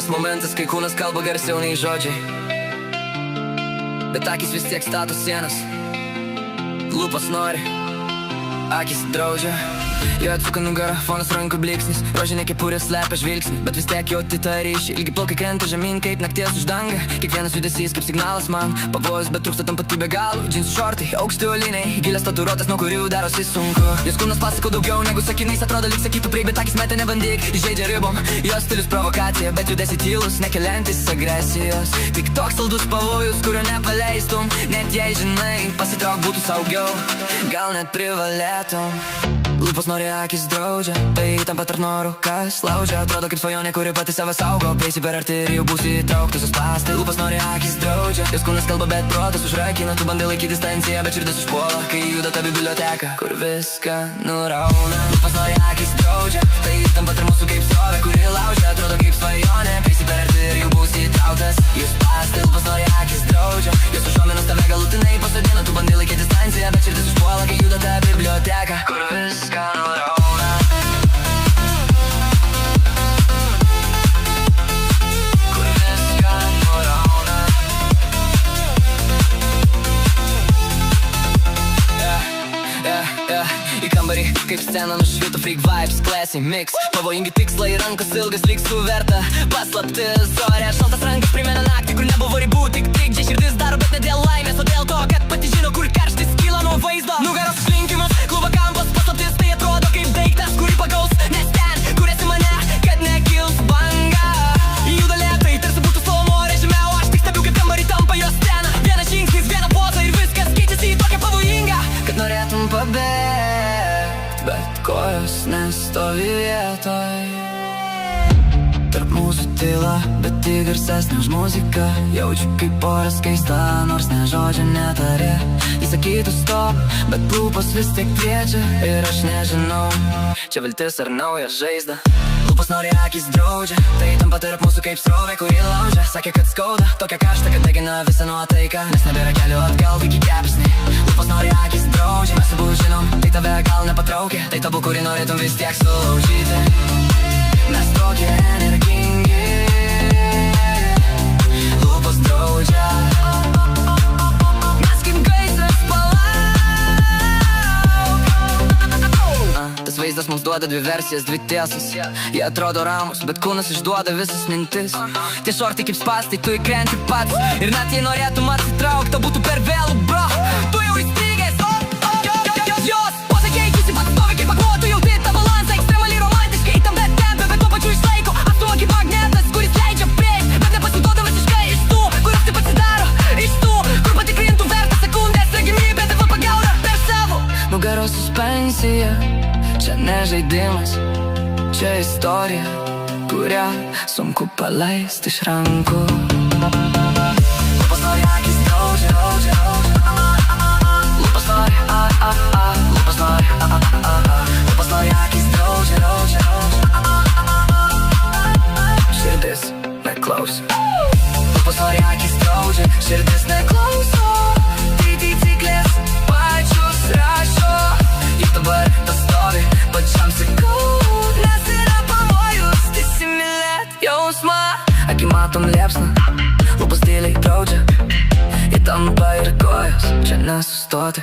tas momentas, kai kūnas kalba garsiau nei žodžiai, bet akis vis tiek stato sienas. Lūpos nori, akis draudžia. Jo atsuka nugarą, fonas rankų bliksnis. Rožinė kepurė slepia žvilgsnį, bet vis tiek jauti tą ryšį. Ilgi plaukai krenta žemyn kaip nakties uždanga. Kiekvienas judesys kaip signalas man. Pavojus, bet trūksta tam pat kaip be galų. Džinsų šortai, aukšti oliniai, gilias tatuiruotės, nuo kurių darosi sunku. Jos kūnas pasako daugiau negu sakiniais, atrodo lyg sakytų priek, bet akis metė nebandyk. Įžeidžia ribom, jos stilius provokacija, bet judesi tylus, nekeliantis agresijos. Tik toks saldus pavojus, kurio nepaleistum. Net jei žinai, pasitrauk būtų saugiau, gal net privalėtum. Lūpos nori, akis draudžia, tai tampa tarp norų, kas laužia. Atrodo kaip svajonė, kuri pati save saugo. Prieisi per arti ir jau būsi įtrauktas suspąstai. Lūpos nori, akis draudžia, jos kūnas kalba, bet protas užrakina. Tu bandai laikyti distanciją, bet širdis užpuola, kai juda ta biblioteka, kur viską nurauna. Lūpos nori, akis draudžia, tai tampa tarp mūsų kaip srovė, kuri laužia. Atrodo kaip svajonė, prieisi per arti ir jau būsi įtrauktas į spąstai. Lūpos nori, akis draudžia, jos užuominos tave galutinai pasodina. Tu bandai laikyti distanciją, bet širdis užpuola, kai juda ta biblioteka, kur viską nurauna. Kur viską nurauna. Į kambarį kaip scena nušvito freak vibes, classy mix. Pavojingi tikslai, rankos ilgas lyg suverta paslaptis ore. Šaltas rankas primena naktį, kur nebuvo ribų. Tik čia širdis daro, bet ne dėl laimės, o dėl to, kad pati žino, kur karštis kyla nuo vaizdo. Nugaros slinkimas, klubo kampas, paslaptis. Tai atrodo kaip daiktas, kurį pagaus, nes ten, kur esi mane, kad nekils banga. Juda lėtai, tarsi būtų slow-mo režime, o aš tik stebiu, kaip kambarį tampa jos scena. Vienas žingsnis, viena poza ir viskas keičiasi į tokią pavojingą, kad norėtum pabėgt, bet kojos nestovi vietoj. Tarp mūsų tyla, bet tik garsesnė už muziką. Jaučiu kaip oras keista, nors ne žodžio netarė. Jis sakytų stop, bet lūpos vis tiek kviečia. Ir aš nežinau, čia viltis ar nauja žaizda. Lūpos nori, akis draudžia, tai tampa tarp mūsų kaip srovė, kuri laužia. Sakė, kad skauda, tokia karšta, kad degina visą nuotaiką, nes nebėra kelio atgal iki kepsnį. Lūpos nori, akis draudžia, mes abu žinom, tai tave gal nepatraukia. Tai tabu, kurį norėtum vis tiek sulaužyti. Mes tokie energingi. Lūpos draudžia, mes kaip gaisras palauk. Tas vaizdas mums duoda dvi versijas, dvi tiesas. Jie atrodo ramus, bet kūnas išduoda visas mintis. Tie šortai kaip spąstai, tu įkrenti pats. Ir net jei norėtum atsitraukt, to būtų per vėlų, bro. Tu jau įstrigęs, jos poza keičiasi, pats stovi kaip akmuo. Tu jauti tą balansą, ekstremaliai romantiškai. Tam bet tempia, bet tuo pačiu išlaiko. Atstumo kaip magnetas, kuris leidžia prieit, bet nepasiduoda visiškai iš tų, kurios taip atsidaro. Iš tų, kur patikrintų vertą sekundės regimybę, tave pagauna per savo nugaros suspensiją. Čia ne žaidimas, čia istorija, kurią sunku paleisti iš rankų. Lūpos nori, akis draudžia, lūpos nori, lūpos nori, lūpos nori, akis draudžia, širdis neklauso. Lūpos nori, akis draudžia, širdis neklauso. Tai taisyklės pačios rašo. Ir dabar tas stovi pačiam sakau, nes yra pavojus įsimylėt jausmą. Akį matom liepsną, lūpos tyliai draudžia. Ir tampa ir kojos, čia nesustoti.